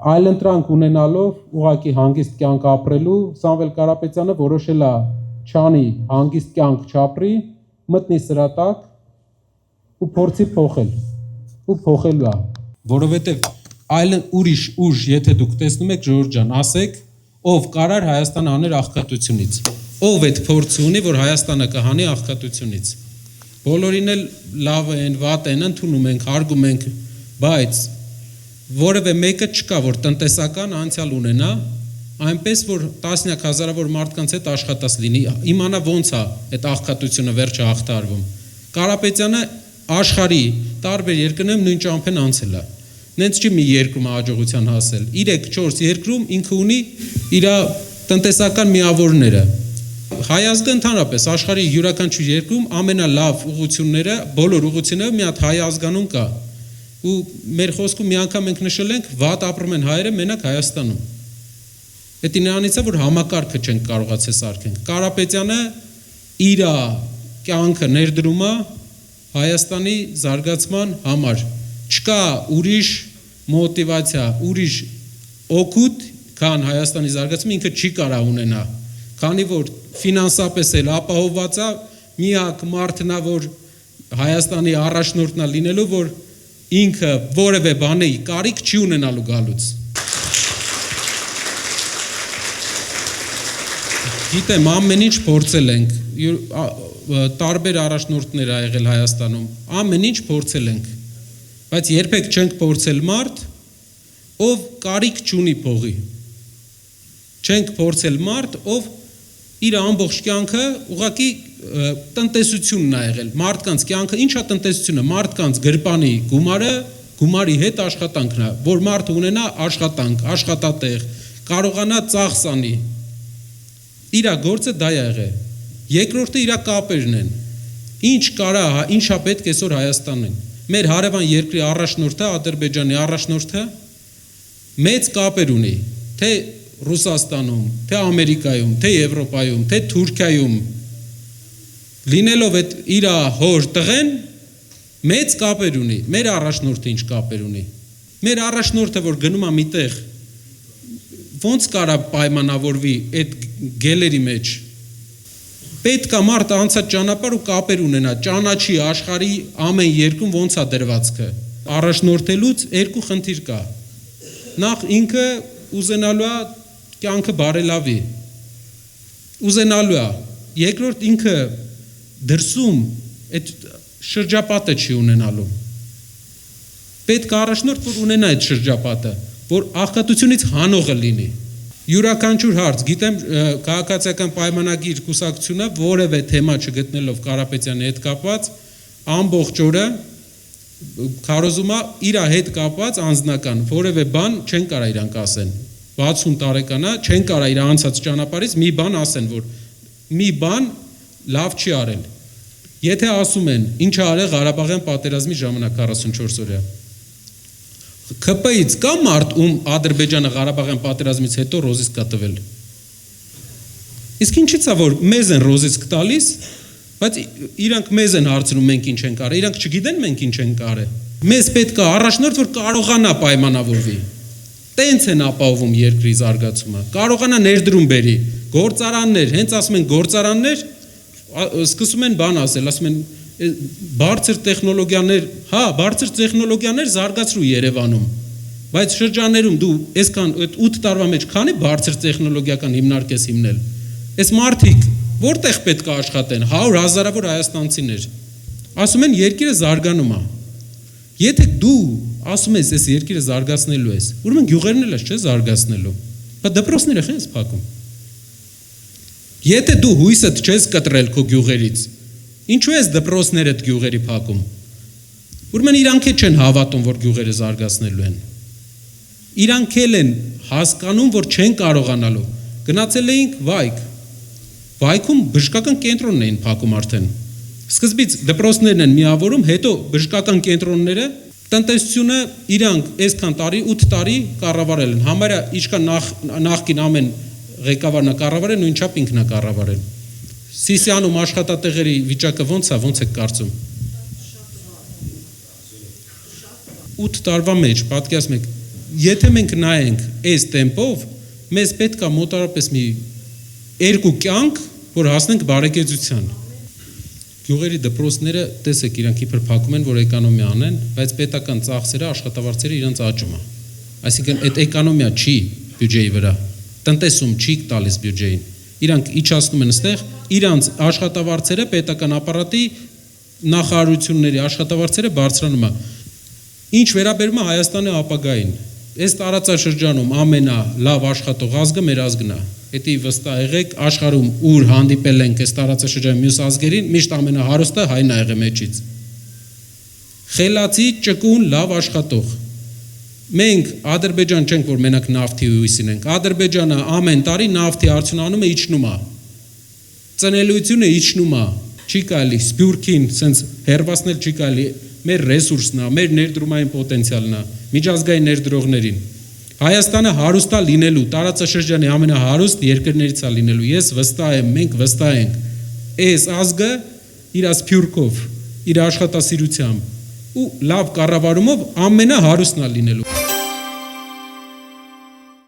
այլընտրանք ունենալով ուղղակի հանգիստ կյանք ապրելու Սամվել Կարապետյանը որոշել է չանի հանգիստ կյանք չապրի, մտնի սրա տակ ու փորձի փոխել ու փոխելու է, որովհետև այլ ուրիշ ուժ, եթե դուք տեսնում եք Ժորժ ջան, ասեք, ով կարար Հայաստանը աներ աղքատությունից, ով այդ փորձը ունի, որ Հայաստանը կհանի աղքատությունից, բոլորին էլ լավ են, վատ են, ընդունում ենք, հարգում ենք, բայց որևէ մեկը չկա, որ տնտեսական անցյալ ունենա, այնպես որ տասնյակ հազարավոր մարդկանց հետ աշխատած լինի, իմանա ոնց է այդ աղքատությունը վերջը հաղթարվում։ Կարապետյանը աշխարհի տարբեր երկրներում նույն ճամփեն անցել է։ Նենց չի մի երկրում հաջողության հասել։ 3-4 երկրում ինքը ունի իր տնտեսական միավորները։ Հայազգը ընդհանրապես աշխարհի յուրաքանչյուր երկրում ամենալավ ուղղությունները, բոլոր ուղղությունները մի հատ հայ ազգանուն կա։ Ու մեր խոսքում մի անգամ ենք նշել ենք, վատ ապրում են հայերը մենակ Հայաստանում։ Դա նրանից է, որ համակարգը չենք կարողացել սարքենք։ Կարապետյանը իր կյանքը ներդրում է Հայաստանի զարգացման համար։ Չկա ուրիշ մոտիվացիա, ուրիշ օգուտ, քան Հայաստանի զարգացումը ինքը չի կարող ունենա։ Քանի որ ֆինանսապես էլ ապահովված է, միակ մարդն է, որ Հայաստանի առաջնորդն է լինելու, որ ինքը որևէ բանի կարիք չի ունենալու գալուց։ Գիտեմ, ամեն ինչ փորձել ենք, տարբեր առաջնորդներ ա եղել Հայաստանում, ամեն ինչ փորձել ենք, բայց երբեք չենք փորձել մարդ, ով կարիք չունի փողի։ Չենք փորձել մարդ, ով իր ամբողջ կյանքը ուղղակի տնտեսությունն է եղել, մարդկանց կյանքը, ինչա տնտեսությունը, մարդկանց գրպանի գումարը, գումարի հետ աշխատանքն է, որ մարդը ունենա աշխատանք, աշխատատեղ, կարողանա ծախս անի։ Իր գործը դա է եղել։ Երկրորդը իր կապերն են։ Ինչ կարա, ինչա պետք այսօր Հայաստանին։ Մեր հարևան երկրի առաջնորդը, Ադրբեջանի առաջնորդը մեծ կապեր ունի, թե Ռուսաստանում, թե Ամերիկայում, թե Եվրոպայում, թե Թուրքիայում, լինելով այդ իր հոր տղեն, մեծ կապեր ունի, մեր առաջնորդը ինչ կապեր ունի, մեր առաջնորդը, որ գնում է միտեղ, ոնց կարա պայմանավորվի այդ գելերի մեջ, պետք է մարդը անցած ճանապարհ ու կապեր ունենա, ճանաչի աշխարհի ամեն երկրում ոնց է դրվածքը, առաջնորդելուց երկու խնդիր կա, նախ ինքը ուզենալու է կյանքը բարելավի, ուզենալու է, երկրորդ ինքը դրսում այդ շրջապատը չի ունենալու, պետք է առաջնորդ, որ ունենա այդ շրջապատը, որ աղքատությունից հանողը լինի, յուրաքանչյուր հարց, գիտեմ քաղաքացիական պայմանագիր կուսակցությունը որևէ թեմա չգտնելով Կարապետյանի հետ կապված, ամբողջ օրը քարոզում է իր հետ կապված անձնական, որևէ բան չեն կարա իրանք ասեն, 60 տարեկան է, չեն կարա իր անցած ճանապարհից մի բան ասեն, որ մի բան լավ չի արել։ Եթե ասում են, ինչ է արել Ղարաբաղյան պատերազմի ժամանակ 44 օրյա։ ՔՊ-ից կա մարդ, ում Ադրբեջանը Ղարաբաղյան պատերազմից հետո ռոզիսկ կա տվել։ Իսկ ինչի՞ց է, որ մեզ են ռոզիսկ տալիս, բայց իրանք մեզ են հարցնում մենք ինչ ենք արել, իրանք չգիտեն մենք ինչ ենք արել։ Մեզ պետք է առաջնորդ, որ կարողանա պայմանավորվի։ Տենց են ապահովում երկրի զարգացումը, կարողանա ներդրում բերի, գործարաններ, հենց ասում են գործարաններ, սկսում են բան ասել, ասում են բարձր տեխնոլոգիաներ, հա, բարձր տեխնոլոգիաներ զարգացրու Երևանում, բայց շրջաններում դու այսքան 8 տարվա մեջ քանի բարձր տեխնոլոգիական հիմնարկ ես հիմնել, այս մարդիկ որտեղ պետք է աշխատեն, 100 հազարավոր հայաստանցիներ, ասում են երկիրը զարգանում է, եթե դու ասում ես այս երկիրը զարգացնելու ես, ուրեմն գյուղերն էլ ես չէ զարգացնելու, բայց դպրոցները խես փակում։ Եթե դու հույսդ չես կտրել քո գյուղերից, ինչու ես դպրոցներդ գյուղերի փակում։ Ուրեմն իրանք չեն հավատում, որ գյուղերը զարգացնելու են։ Իրանք են հասկանում, որ չեն կարողանալու։ Գնացել էինք Վայք։ Վայքում բժշկական կենտրոնն էին փակում արդեն։ Սկզբից դպրոցներն են միավորում, հետո բժշկական կենտրոնները տնտեսությունը իրանք այսքան տարի 8 տարի կառավարել են։ Համարյա ինչքան նախկին ամեն ղեկավարն է կառավարել, նույնչափ ինքն է կառավարել։ Սիսիանում աշխատատեղերի վիճակը ոնց եք կարծում։ 8 տարվա մեջ, պատկերացնեք, եթե մենք նայենք այս տեմպով, մեզ պետք է մոտարապես մի 2 կյանք, որ հասնենք բարեկեցության։ Գյուղերի դպրոցները, տեսեք, իրանք իբր փակում են, որ էկոնոմիա անեն, բայց պետական ծախսերը, աշխատավարձերը իրանց աճում է։ Այսինքն այդ էկոնոմիա չի բյուջեի վրա, տնտեսում չի տալիս բյուջեին։ Իրանք իջացնում են այստեղ, իրանց աշխատավարձերը պետական ապարատի նախարարությունների աշխատավարձերը բարձրանում է։ Ինչ վերաբերում է Հայաստանի ապագային, այս տարածաշրջանում ամենալավ աշխատող ազգը մեր ազգն է։ Հետի վստահ եղեք, աշխարհում ուր հանդիպել ենք այս տարածաշրջանի մյուս ազգերին, միշտ ամենահարուստը հայն ա եղել մեջից։ Խելացի, ճկուն, լավ աշխատող։ Մենք Ադրբեջան չենք, որ մենակ նավթի հույսին ենք։ Ադրբեջանը ամեն տարի նավթի արդյունանումը իջնում է։ Ծնելիությունը իջնում է։ Չի կարելի Սփյուռքին սենց հերվասնել չի կարելի, մեր ռեսուրսն է, մեր ներդրումային պոտենցիալն է, միջազգային ներդրողներին։ Հայաստանը հարուստ է լինելու, տարածաշրջանի ամենահարուստ երկրներից է լինելու։ Ես վստահ եմ, մենք վստահ ենք։ Այս ազգը իր սփյուռքով, իր աշխատասիրությամբ ու լավ կառավարումով ամենահարուստն է լինելու։